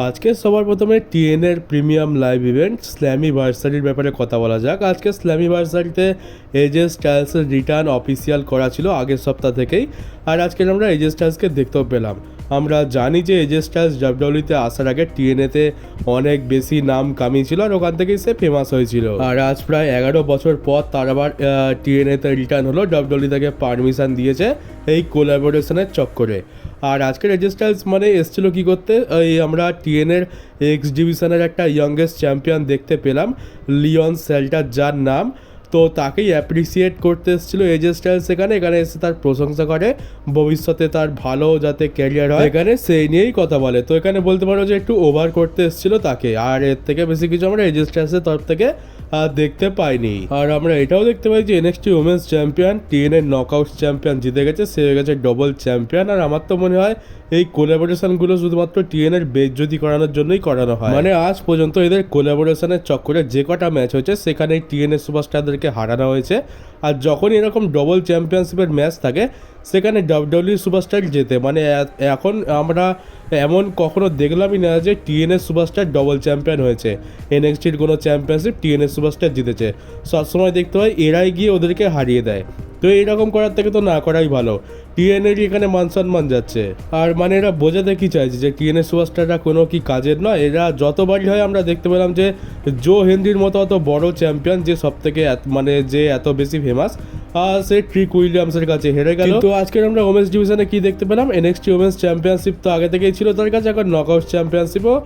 আজকে সবার প্রথমে টিএনের প্রিমিয়াম লাইভ ইভেন্ট স্ল্যামিভার্সারির ব্যাপারে কথা বলা যাক। আজকে স্ল্যামিভার্সারিতে এজে স্টাইলসের রিটার্ন অফিসিয়াল করা ছিল আগের সপ্তাহ থেকেই, আর আজকে আমরা এজে স্টাইলসকে দেখতেও পেলাম। আমরা জানি যে এজে স্টাইলস ডাব্লিউডব্লিউইতে আসার আগে টিএনএতে অনেক বেশি নাম কামিয়েছিল আর ওখান থেকেই সে ফেমাস হয়েছিল। আর আজ প্রায় 11 বছর পর তার আবার টিএনএতে রিটার্ন হলো। ডাব্লিউডব্লিউই তাকে পারমিশন দিয়েছে এই কোলাবোরেশনের চক্করে। আর আজকের এজে স্টাইলস মানে এসেছিল কী করতে, এই আমরা টিএনের এক্স ডিভিশনের একটা ইয়ংগেস্ট চ্যাম্পিয়ন দেখতে পেলাম, লিওন সেল্টার যার নাম, তো তাকেই অ্যাপ্রিসিয়েট করতে এসেছিলো এজে স্টাইলস। এখানে এসে তার প্রশংসা করে, ভবিষ্যতে তার ভালো যাতে ক্যারিয়ার হয় এখানে সেই নিয়েই কথা বলে। তো এখানে বলতে পারো যে একটু ওভার করতে এসেছিলো তাকে, আর এর থেকে বেশি কিছু আমরা এজে স্টাইলসের তরফ থেকে দেখতে পাইনি। আর আমরা এটাও দেখতে পাই যে এনএক্সটি উমেন্স চ্যাম্পিয়ন টিএনের নকআউট চ্যাম্পিয়ন জিতে গেছে, সে হয়ে গেছে ডবল চ্যাম্পিয়ন। আর আমার তো মনে হয় এই কোলাবোরেশনগুলো শুধুমাত্র টিএনের বেইজ্জতি করানোর জন্যই করানো হয়। মানে আজ পর্যন্ত এদের কোলাবোরেশনের চক্করে যে কটা ম্যাচ হয়েছে সেখানে টিএনএর সুপারস্টারদেরকে হারানো হয়েছে। আর যখন এরকম ডবল চ্যাম্পিয়নশিপের ম্যাচ থাকে সেখানে ডাব্লিউডব্লিউই সুপারস্টার জেতে। মানে এখন আমরা এমন কখনো দেখলামই না যে টিএনএর সুপারস্টার ডবল চ্যাম্পিয়ন হয়েছে, এনএক্সটির কোনো চ্যাম্পিয়নশিপ টিএনএর সুপারস্টার জিতেছে। সবসময় দেখতে হয় এরাই গিয়ে ওদেরকে হারিয়ে দেয়। তো এইরকম করার থেকে তো না করাই ভালো, টিএনএরই এখানে মান সম্মান যাচ্ছে। আর মানে এরা বোঝাতে কি চাইছে যে টিএনএ সুপারস্টাররা কোনো কি কাজের নয়? এরা যতবারই হয় আমরা দেখতে পেলাম যে জো হেনরির মতো অত বড় চ্যাম্পিয়ন যে সব থেকে মানে যে এত বেশি ফেমাস, সে ট্রিক উইলিয়ামসের কাছে হেরে গেল। কিন্তু আজকের আমরা ওমেন্স ডিভিশনে কি দেখতে পেলাম, এনএক্সটি ওমেন্স চ্যাম্পিয়নশিপ তো আগে থেকেই ছিল তার কাছে, এখন নকআউট চ্যাম্পিয়নশিপও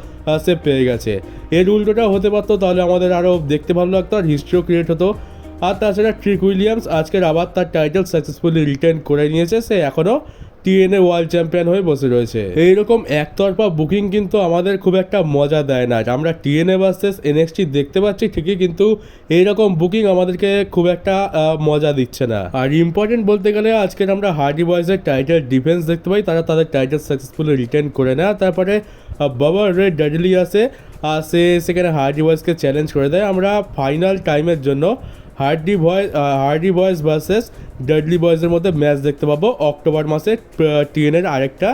সে পেয়ে গেছে। এর উল্টোটা হতে পারতো, তাহলে আমাদের আরও দেখতে ভালো লাগতো আর হিস্ট্রিও ক্রিয়েট হতো। আর তাছাড়া ট্রিক উইলিয়ামস আজকের আবার তার টাইটেল সাকসেসফুলি রিটেন করে নিয়েছে, সে এখনও টিএনএ ওয়ার্ল্ড চ্যাম্পিয়ন হয়ে বসে রয়েছে। এইরকম একতরফা বুকিং কিন্তু আমাদের খুব একটা মজা দেয় না। আমরা টিএনএ ভার্সেস এনএক্সটি দেখতে পাচ্ছি ঠিকই, কিন্তু এইরকম বুকিং আমাদেরকে খুব একটা মজা দিচ্ছে না। আর ইম্পর্টেন্ট বলতে গেলে আজকের আমরা হার্ডি বয়েজের টাইটেল ডিফেন্স দেখতে পাই, তারা তাদের টাইটেল সাকসেসফুলি রিটেন করে নেয়। তারপরে বাবা রে ড্যাডলি আসে, সে সেখানে হার্ডি বয়েজকে চ্যালেঞ্জ করে দেয়। আমরা ফাইনাল টাইমের জন্য হার্ডি বয়েজ ভার্সেস ডাডলি বয়েজের মধ্যে ম্যাচ দেখতে পাবো অক্টোবর মাসে টিএনের আরেকটা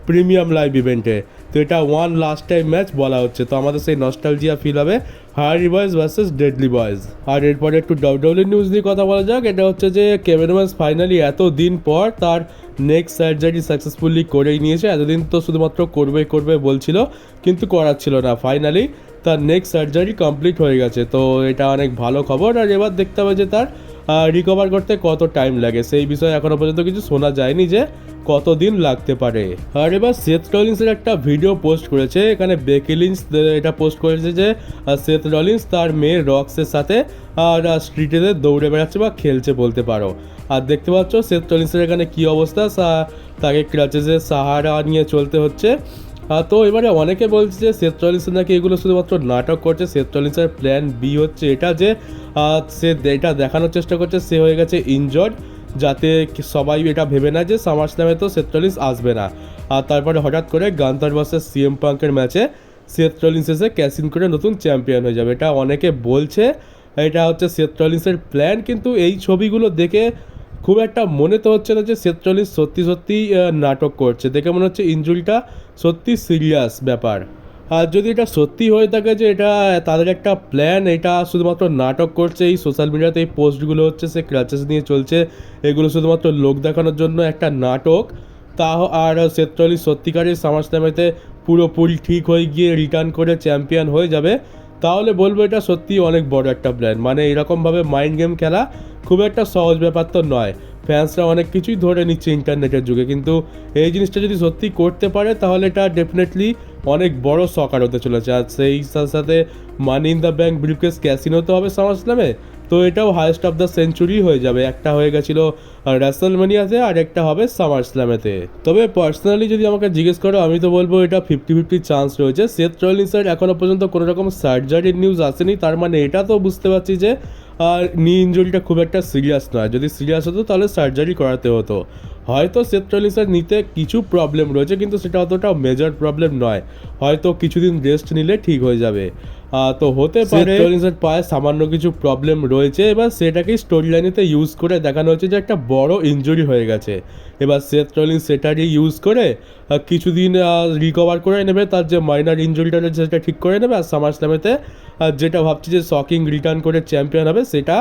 প্রিমিয়াম লাইভ ইভেন্টে। তো এটা ওয়ান লাস্ট টাইম ম্যাচ বলা হচ্ছে, তো আমাদের সেই নস্টালজিয়া ফিল হবে Hardy boys versus deadly boys. আর এরপরে একটু ডাব্লিউডব্লিউই নিউজ নিয়ে কথা বলা যাক। এটা হচ্ছে যে কেভিন ওয়েন্স ফাইনালি এত দিন পর তার নেক্সট সার্জারি সাকসেসফুলি করেই নিয়েছে। এতদিন তো শুধুমাত্র করবে বলছিল কিন্তু করাচ্ছিল না, ফাইনালি তার নেক্সট সার্জারি কমপ্লিট হয়ে গেছে। তো এটা অনেক ভালো খবর। আর এবার দেখতে হবে যে তার রিকভার করতে কত টাইম লাগে, সেই বিষয়ে এখনও পর্যন্ত কিছু শোনা যায়নি যে কতদিন লাগতে পারে। আর এবার সেথ রলিন্সের একটা ভিডিও পোস্ট করেছে, এখানে বেকি লিঞ্চ এটা পোস্ট করেছে যে সেথ রলিন্স তার মেয়ে রক্সের সাথে আর স্ট্রিটে দৌড়ে বেড়াচ্ছে বা খেলছে বলতে পারো। আর দেখতে পাচ্ছ সেথ রলিন্সের এখানে কী অবস্থা, তাকে ক্রাচেসের সাহারা নিয়ে চলতে হচ্ছে। তো এবারে অনেকে বলছে যে সেথ রলিন্স নাকি এগুলো শুধুমাত্র নাটক করছে। সেথ রলিন্সের প্ল্যান বি হচ্ছে এটা যে সে এটা দেখানোর চেষ্টা করছে সে হয়ে গেছে ইনজর্ড, যাতে সবাই এটা ভেবে না যে সামার স্ল্যামে তো সেথ রলিন্স আসবে না। আর তারপরে হঠাৎ করে গান্থার ভার্সেস সিএম পাঙ্কের ম্যাচে সেথ রলিন্স এসে ক্যাশ ইন করে নতুন চ্যাম্পিয়ন হয়ে যাবে, এটা অনেকে বলছে এটা হচ্ছে সেথ রলিন্সের প্ল্যান। কিন্তু এই ছবিগুলো দেখে খুব একটা মনে তো হচ্ছে না যে সেথ রলিন্স সত্যি নাটক করছে, দেখে মনে হচ্ছে ইনজুরিটা সত্যি সিরিয়াস ব্যাপার। আর যদি এটা সত্যি হয়ে থাকে যে এটা তাদের একটা প্ল্যান, এটা শুধুমাত্র নাটক করছে, এই সোশ্যাল মিডিয়াতে এই পোস্টগুলো হচ্ছে সে ক্রাচেস নিয়ে চলছে, এগুলো শুধুমাত্র লোক দেখানোর জন্য একটা নাটক, তা আর সেথ রলিন্স সত্যিকারের সামার স্ল্যামেতে পুরোপুরি ঠিক হয়ে গিয়ে রিটার্ন করে চ্যাম্পিয়ন হয়ে যাবে, তাহলে বলবো এটা সত্যি অনেক বড় একটা প্ল্যান। মানে এরকমভাবে মাইন্ড গেম খেলা খুব একটা সহজ ব্যাপার তো নয়, ফ্যান্সরা অনেক কিছুই ধরে নিচ্ছে ইন্টারনেটের যুগে, কিন্তু এই জিনিসটা যদি সত্যি করতে পারে তাহলে এটা ডেফিনেটলি অনেক বড় সকার হতে চলেছে। আর সেই সাথে money in the bank briefcase casino তো হবে সামার স্ল্যামে, তো এটাও হাইয়েস্ট অফ দ্য সেঞ্চুরি হয়ে যাবে। একটা হয়ে গেছিলো রেসলম্যানিয়াতে আর একটা হবে সামার স্ল্যামেতে। তবে পার্সোনালি যদি আমাকে জিজ্ঞেস করো আমি তো বলবো এটা 50-50 চান্স রয়েছে। সেথ রলিন্সের এখনও পর্যন্ত কোনো রকম সার্জারির নিউজ আসেনি, তার মানে এটা তো বুঝতে পারছি যে নি ইঞ্জুরিটা খুব একটা সিরিয়াস নয়। যদি সিরিয়াস হতো তাহলে সার্জারি করাতে হতো। হয়তো সেথ রলিন্সের নিতে কিছু প্রবলেম রয়েছে, কিন্তু সেটা অতটা মেজর প্রবলেম নয়, হয়তো কিছুদিন রেস্ট নিলে ঠিক হয়ে যাবে। তো হতে পারে সেথ রলিন্সের পায়ে সামান্য কিছু প্রবলেম রয়েছে, এবার সেটাকেই স্টোরি লাইনেতে ইউজ করে দেখানো হচ্ছে যে একটা বড় ইনজুরি হয়ে গেছে। এবার সেথ রলিন্স সেটারই ইউজ করে কিছুদিন রিকভার করে নেবে, তার যে মাইনার ইনজুরিটা রয়েছে সেটা ঠিক করে নেবে, আর সামার স্ল্যামেতে যেটা ভাবছি যে শকিং রিটার্ন করে চ্যাম্পিয়ন হবে সেটা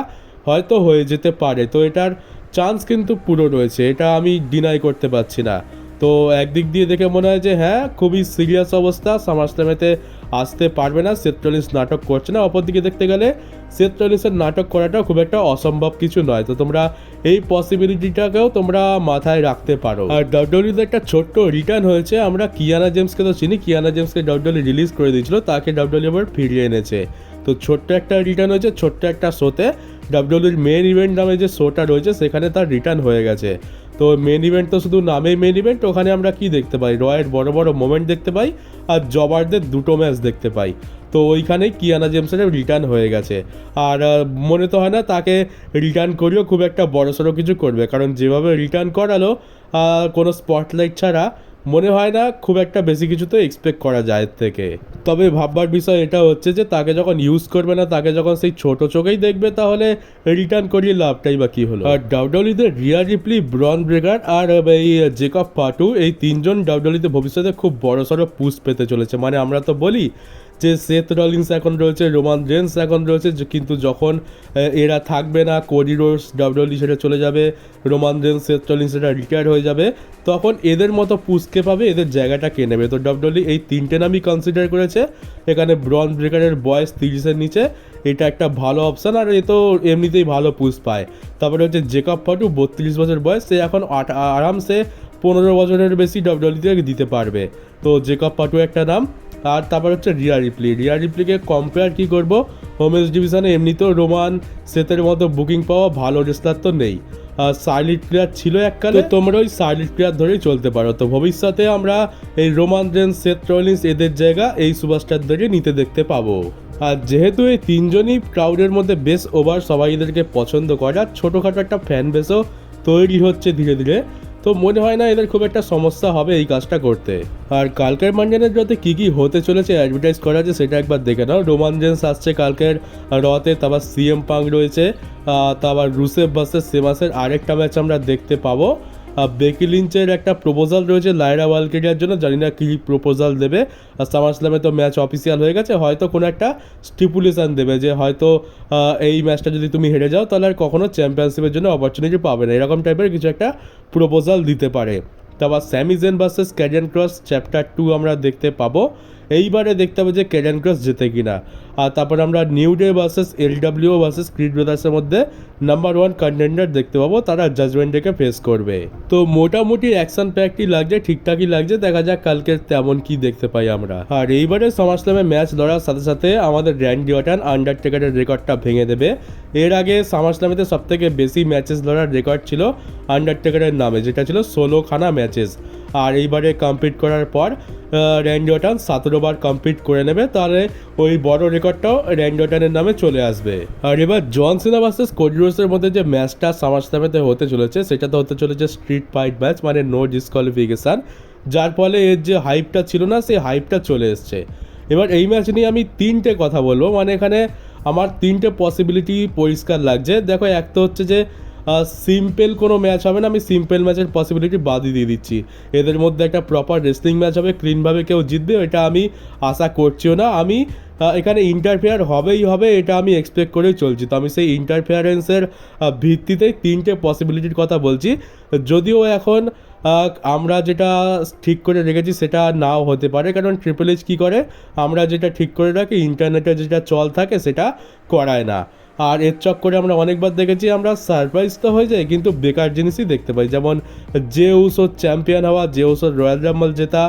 হয়তো হয়ে যেতে পারে। তো এটার চান্স কিন্তু পুরো রয়েছে, এটা আমি ডিনাই করতে পারছি না। তো একদিক দিয়ে দেখে মনে হয় যে হ্যাঁ, খুবই সিরিয়াস অবস্থা, সামার স্ল্যামেতে আসতে পারবে না, সেথ রলিন্স নাটক করছে না। অপরদিকে দেখতে গেলে সেথ রলিন্সের নাটক করাটাও খুব একটা অসম্ভব কিছু নয়। তো তোমরা এই পসিবিলিটিটাকেও তোমরা মাথায় রাখতে পারো। আর ডাব্লিউডব্লিউতে একটা ছোট্ট রিটার্ন হয়েছে, আমরা কিয়ানা জেমসকে তো চিনি, কিয়ানা জেমসকে ডাব্লিউডব্লিউ রিলিজ করে দিয়েছিল, তাকে ডাব্লিউডব্লিউ আবার ফিরিয়ে এনেছে। তো ছোট্ট একটা রিটার্ন হয়েছে, ছোট্ট একটা শোতে, ডাব্লিউডব্লিউর মেন ইভেন্ট নামে যে শোটা রয়েছে সেখানে তার রিটার্ন হয়ে গেছে। তো মেন ইভেন্ট তো শুধু নামেই মেন ইভেন্ট, ওখানে আমরা কি দেখতে পাই, রয়ের বড় বড় মোমেন্ট দেখতে পাই আর জবারদের দুটো ম্যাচ দেখতে পাই। তো ওইখানেই কিয়ানা জেমসের রিটার্ন হয়ে গেছে। আর মনে তো হয় না তাকে রিটার্ন করেও খুব একটা বড়সড় কিছু করবে, কারণ যেভাবে রিটার্ন করালো কোনো স্পটলাইট ছাড়া, মনে হয় না খুব একটা বেশি কিছু তো এক্সপেক্ট করা যায় এর থেকে। তবে ভাববার বিষয় এটা হচ্ছে যে তাকে যখন ইউজ করবে না, তাকে যখন সেই ছোট চোখেই দেখবে, তাহলে রিটার্ন করিয়ে লাভটাই বা কী হলো। আর ডাব্লিউডব্লিউতে রিয়া রিপ্লি, ব্রন ব্রেকার আর এই জেকব ফাটু, এই তিনজন ডাব্লিউডব্লিউতে ভবিষ্যতে খুব বড়সড় পুশ পেতে চলেছে। মানে আমরা তো বলি যে সেথ রলিন্স এখন রয়েছে, রোমান রেন্স এখন রয়েছে, কিন্তু যখন এরা থাকবে না, কোডি রোডস ডাব্লিউডব্লিউ সেটা চলে যাবে, রোমান রেন্স সেথ রলিন্স সেটা রিটায়ার হয়ে যাবে, তখন এদের মতো পুষকে পাবে, এদের জায়গাটা কে নেবে। তো ডাব্লিউডব্লিউ এই তিনটে নামই কনসিডার করেছে। এখানে ব্রন ব্রেকারের বয়স 30-এর নিচে, এটা একটা ভালো অপশান, আর এ তো এমনিতেই ভালো পুষ পায়। তারপরে হচ্ছে জেকব ফাটু, 32 বছর বয়স, সে এখন আরামসে 15 বছরের বেশি ডাব্লিউডব্লিউতে দিতে পারবে। তো জেকব ফাটু একটা নাম। আর তারপর হচ্ছে রিয়া রিপ্লি, রিয়া রিপ্লিকে কম্পেয়ার কী করবো, ওমেন্স ডিভিশনে এমনিতেও রোমান সেথের মতো বুকিং পাওয়া ভালো রেসলার তো নেই, সাইলিট প্লেয়ার ছিল এককালে, তোমরা ওই সাইলিট প্লেয়ার ধরেই চলতে পারো। তো ভবিষ্যতে আমরা এই রোমান রেন্স, সেথ রলিন্স, এদের জায়গা এই সুপারস্টারদেরই নিতে দেখতে পাবো। আর যেহেতু এই তিনজনই ক্রাউডের মধ্যে বেশ ওভার, সবাই এদেরকে পছন্দ করে, আর ছোটোখাটো একটা ফ্যান বেসও তৈরি হচ্ছে ধীরে ধীরে, তো মনে হয় না এদের খুব একটা সমস্যা হবে এই কাজটা করতে। আর কালকের মানডেনের রতে কী কী হতে চলেছে অ্যাডভার্টাইজ করা আছে সেটা একবার দেখে নাও। রোমান রেন্স আসছে কালকের রতে, তারপর সিএম পাঙ্ক রয়েছে, তারপর রুসেফ ভার্সেস সেমাসের আরেকটা ম্যাচ আমরা দেখতে পাবো। বেকি লিঞ্চের একটা প্রপোজাল রয়েছে লাইরা ওয়ালকেরিয়ার জন্য, জানি না কী প্রপোজাল দেবে। আর সামার স্ল্যামে তো ম্যাচ অফিসিয়াল হয়ে গেছে, হয়তো কোনো একটা স্টিপুলেশান দেবে যে হয়তো এই ম্যাচটা যদি তুমি হেরে যাও তাহলে আর কখনো চ্যাম্পিয়নশিপের জন্য অপরচুনিটি পাবে না, এরকম টাইপের কিছু একটা প্রপোজাল দিতে পারে। তারপর স্যামি জেন ভার্সেস ক্যারিয়ান ক্রস চ্যাপ্টার 2 আমরা দেখতে পাবো। এইবারে দেখতে হবে যে ক্যারিয়ান ক্রস জেতে কিনা। আর তারপর আমরা new day versus LWO versus Creed ব্রাদার্সের মধ্যে নাম্বার 1 কন্টেন্ডার দেখতে পাবো, তারা জাজমেন্ট ডেকে ফেস করবে। তো মোটামুটি অ্যাকশন প্যাকই লাগছে, ঠিকঠাকই লাগছে, দেখা যাক কালকে তেমন কি দেখতে পাই আমরা। আর এইবারে সামারস্ল্যামে ম্যাচ লড়ার সাথে সাথে আমাদের র্যান্ডি অর্টন আন্ডারটেকারের রেকর্ডটা ভেঙে দেবে। এর আগে সামারস্ল্যামেতে সবথেকে বেশি ম্যাচেস লড়ার রেকর্ড ছিল আন্ডারটেকারের নামে, যেটা ছিল 16খানা ম্যাচেস। আর এইবারে কমপ্লিট করার পর র্যান্ডি অর্টন 17 বার কমপ্লিট করে নেবে, তাহলে ওই বড় রেকর্ডটাও র্যান্ডি অর্টনের নামে চলে আসবে। আর এবার জন সিনা ভার্সেস কোডি রোডসের মধ্যে যে ম্যাচটা সামারস্ল্যামেতে হতে চলেছে সেটা তো হতে চলেছে স্ট্রিট ফাইট ম্যাচ, মানে নো ডিসকোয়ালিফিকেশান, যার ফলে এর যে হাইপটা ছিল না সেই হাইপটা চলে এসছে। এবার এই ম্যাচ নিয়ে আমি 3টে কথা বলবো, মানে এখানে আমার 3টে পসিবিলিটি পরিষ্কার লাগছে। দেখো, এক তো হচ্ছে যে সিম্পল কোনো ম্যাচ হবে না, আমি সিম্পল ম্যাচের পসিবিলিটি বাদই দিয়ে দিচ্ছি। এদের মধ্যে একটা প্রপার রেসলিং ম্যাচ হবে, ক্লিনভাবে কেউ জিতবে এটা আমি আশা করছিও না। আমি এখানে ইন্টারফেয়ার হবেই হবে, এটা আমি এক্সপেক্ট করেই চলছি। তো আমি সেই ইন্টারফেয়ারেন্সের ভিত্তিতেই 3টে পসিবিলিটির কথা বলছি। যদিও এখন আমরা যেটা ঠিক করে রেখেছি সেটা নাও হতে পারে, কারণ ট্রিপল এইচ কী করে, আমরা যেটা ঠিক করে রাখি ইন্টারনেটে যেটা চল থাকে সেটা করায় না। আর এর চক্করে আমরা অনেকবার দেখেছি আমরা সারপ্রাইজ তো হয়ে যায়, কিন্তু বেকার জিনিসই দেখতে পাই, যেমন জেউসোর চ্যাম্পিয়ন হওয়া, জেউসোর রয়্যাল রাম্বল জেতা,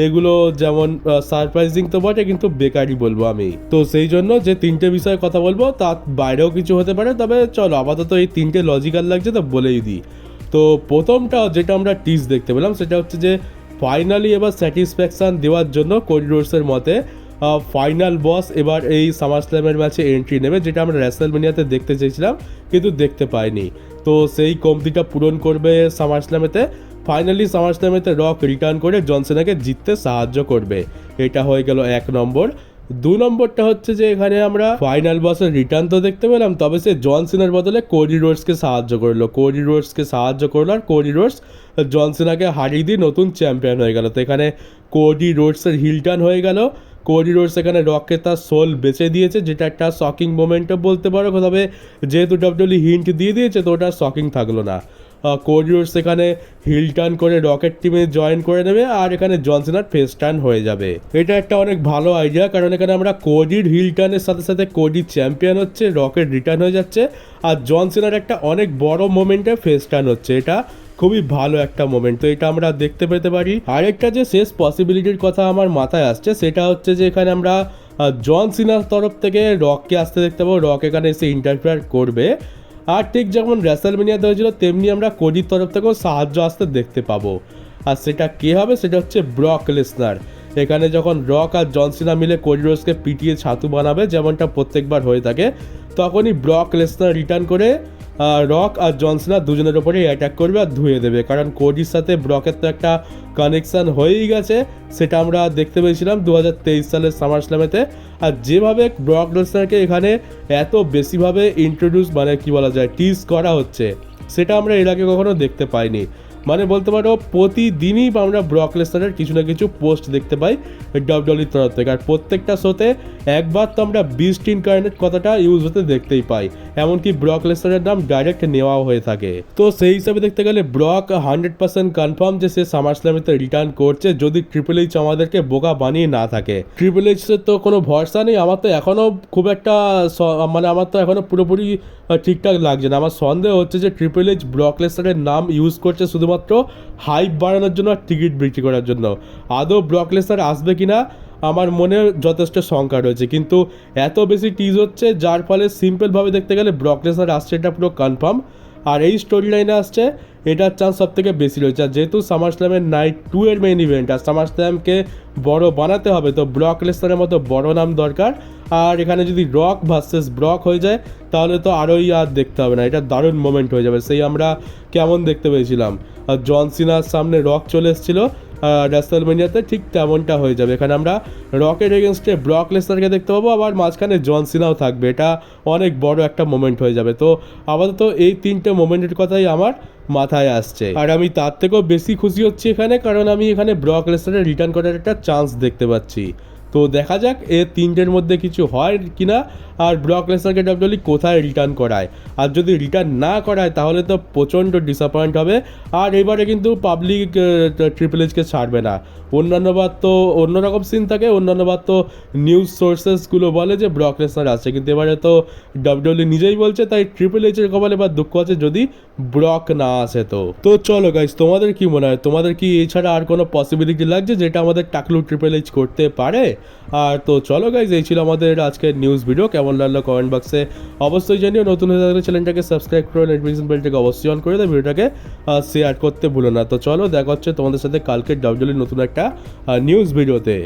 এগুলো যেমন সারপ্রাইজিং তো বটে কিন্তু বেকারই বলবো আমি। তো সেই জন্য যে 3টে বিষয়ে কথা বলবো তার বাইরেও কিছু হতে পারে, তবে চলো আপাতত এই 3টে লজিক্যাল লাগছে তো বলেই দিই। তো প্রথমটা যেটা আমরা টিজ দেখতে পেলাম সেটা হচ্ছে যে ফাইনালি এবার স্যাটিসফ্যাকশান দেওয়ার জন্য কোডি রোডসের মতে ফাইনাল বস এবার এই সামারস্ল্যামের ম্যাচে এন্ট্রি নেবে, যেটা আমরা রেসলম্যানিয়াতে দেখতে চেয়েছিলাম কিন্তু দেখতে পাইনি। তো সেই কমতিটা পূরণ করবে সামারস্ল্যামেতে ফাইনালি সামারস্ল্যামেতে রক রিটার্ন করে জন সিনাকে জিততে সাহায্য করবে। এটা হয়ে গেল 1 নম্বর। 2 নম্বরটা হচ্ছে যে এখানে আমরা ফাইনাল বসের রিটার্ন তো দেখতে পেলাম, তবে সে জন সিনার বদলে কোডি রোডসকে সাহায্য করলো আর কোডি রোডস জন সিনাকে হারিয়ে দিয়ে নতুন চ্যাম্পিয়ন হয়ে গেল। তো এখানে কোডি রোডসের হিল টার্ন হয়ে গেল। কোডি রোডস এখানে রককে তার সোল বেঁচে দিয়েছে, যেটা একটা শকিং মোমেন্টও বলতে পারো, তবে যেহেতু ডাব্লিউডব্লিউই হিন্ট দিয়ে দিয়েছে তো ওটা শকিং থাকলো না। কোডি রোডস এখানে হিল টার্ন করে রকের টিমে জয়েন করে নেবে আর এখানে জন সিনার ফেস টার্ন হয়ে যাবে। এটা একটা অনেক ভালো আইডিয়া, কারণ এখানে আমরা কোডির হিল টার্নের সাথে সাথে কোডি চ্যাম্পিয়ন হচ্ছে, রকের রিটার্ন হয়ে যাচ্ছে আর জন সিনার একটা অনেক বড় মোমেন্টে ফেস টার্ন হচ্ছে। এটা খুবই ভালো একটা মোমেন্ট, তো এটা আমরা দেখতে পেতে পারি। আরেকটা যে শেষ পসিবিলিটির কথা আমার মাথায় আসছে সেটা হচ্ছে যে এখানে আমরা জন সিনার তরফ থেকে রককে আসতে দেখতে পাবো, রক এখানে এসে ইন্টারফেয়ার করবে। আর ঠিক যেমন রেসলমেনিয়াতে হয়েছিল তেমনি আমরা কোডির তরফ থেকেও সাহায্য আসতে দেখতে পাবো। আর সেটা কে হবে? সেটা হচ্ছে ব্রক লেসনার। এখানে যখন রক আর জন সিনা মিলে কোডি রোডসকে পিটিয়ে ছাতু বানাবে, যেমনটা প্রত্যেকবার হয়ে থাকে, তখনই ব্রক লেসনার রিটার্ন করে রক আর জন সিনা দুজনের ওপরেই অ্যাটাক করবে আর ধুয়ে দেবে, কারণ কোডির সাথে ব্রকের তো একটা কানেকশান হয়েই গেছে। সেটা আমরা দেখতে পেয়েছিলাম 2023 সালের সামারস্ল্যামেতে। আর যেভাবে ব্রক লেসনারকে এখানে এত বেশিভাবে ইন্ট্রোডিউস মানে কি বলা যায় টিজ করা হচ্ছে, সেটা আমরা এর আগে কখনো দেখতে পাইনি। মানে বলতে পারো প্রতিদিনই আমরা ব্রক লেসনারের কিছু না কিছু পোস্ট দেখতে পাই ডাব্লিউডব্লিউইর তরফ থেকে, আর প্রত্যেকটা শোতে একবার তো আমরা বিস্ট ইনকার্নেট কথাটা ইউজ হতে দেখতেই পাই, এমনকি ব্রক লেসনারের নাম ডাইরেক্ট নেওয়াও হয়ে থাকে। তো সেই হিসাবে দেখতে গেলে ব্রক 100% কনফার্ম যে সে সামারস্ল্যামেতে রিটার্ন করছে, যদি ট্রিপল এইচ আমাদেরকে বোকা বানিয়ে না থাকে। ট্রিপল এইচের তো কোনো ভরসা নেই, আমার তো এখনও খুব একটা আমার তো এখনও পুরোপুরি ঠিকঠাক লাগছে না। আমার সন্দেহ হচ্ছে যে ট্রিপল এইচ ব্রক লেসনারের নাম ইউজ করছে শুধুমাত্র হাইপ বাড়ানোর জন্য আর টিকিট বিক্রি করার জন্য। আদৌ ব্রক লেসনার আসবে কিনা আমার মনে যথেষ্ট শঙ্কা রয়েছে, কিন্তু এত বেশি টিজ হচ্ছে যার ফলে সিম্পলভাবে দেখতে গেলে ব্রক লেসনার আসছে এটা পুরো কনফার্ম। আর এই স্টোরি লাইনে আসছে এটার চান্স সব থেকে বেশি রয়েছে। আর যেহেতু সামারস্ল্যামের নাইট 2 এর মেইন ইভেন্ট, আর সামারস্ল্যামকে বড় বানাতে হবে, তো ব্রক লেসনারের মতো বড় নাম দরকার। আর এখানে যদি রক ভার্সেস ব্রক হয়ে যায় তাহলে তো আরোই আর দেখতে হবে না, এটা দারুণ মোমেন্ট হয়ে যাবে। সেই আমরা কেমন দেখতে পেয়েছিলাম জন সিনার সামনে রক চলে এসেছিলো রেসলমেনিয়াতে, ঠিক তেমনটা হয়ে যাবে। এখানে আমরা রকের এগেনস্টে ব্রক লেসনারকে দেখতে পাবো, আবার মাঝখানে জন সিনাও থাকবে। এটা অনেক বড় একটা মোমেন্ট হয়ে যাবে। তো আপাতত এই 3টে মোমেন্টের কথাই আমার মাথায় আসছে, আর আমি তার থেকেও বেশি খুশি হচ্ছি এখানে, কারণ আমি এখানে ব্রক লেসনারের রিটার্ন করার একটা চান্স দেখতে পাচ্ছি। তো দেখা যাক এ 3টের মধ্যে কিছু হয় কিনা, আর ব্রক লেসনারকে ডাব্লিউডব্লিউই কোথায় রিটার্ন করায়। আর যদি রিটার্ন না করায় তাহলে তো প্রচণ্ড ডিসঅ্যাপয়েন্ট হবে। আর এবারে কিন্তু পাবলিক ট্রিপল এইচকে ছাড়বে না। অন্যান্যবার তো অন্যরকম সিন থাকে, অন্যান্যবার তো নিউজ সোর্সেসগুলো বলে যে ব্রক লেসনার আসছে, কিন্তু এবারে তো ডাব্লিউডব্লিউই নিজেই বলছে, তাই ট্রিপল এইচের কপালে এবার দুঃখ আছে যদি ব্রক না আসে। তো চলো গাইস, তোমাদের কি মনে হয়? তোমাদের কি এছাড়া আর কোনো পসিবিলিটি লাগছে যেটা আমাদের টাকলু ট্রিপল এইচ করতে পারে? আর তো চলো গাইস, এই ছিল আমাদের আজকের নিউজ ভিডিও। কেমন লাগলো কমেন্ট বক্সে অবশ্যই জানিও। নতুন হয়ে থাকলে চ্যানেলটাকে সাবস্ক্রাইব করে নোটিফিকেশন বেলটাকে অবশ্যই অন করে দেয়, ভিডিওটাকে শেয়ার করতে ভুলো না। তো চলো দেখা হচ্ছে তোমাদের সাথে কালকে ডাব্লিউডব্লিউইর নতুন একটা নিউজ ভিডিওতে।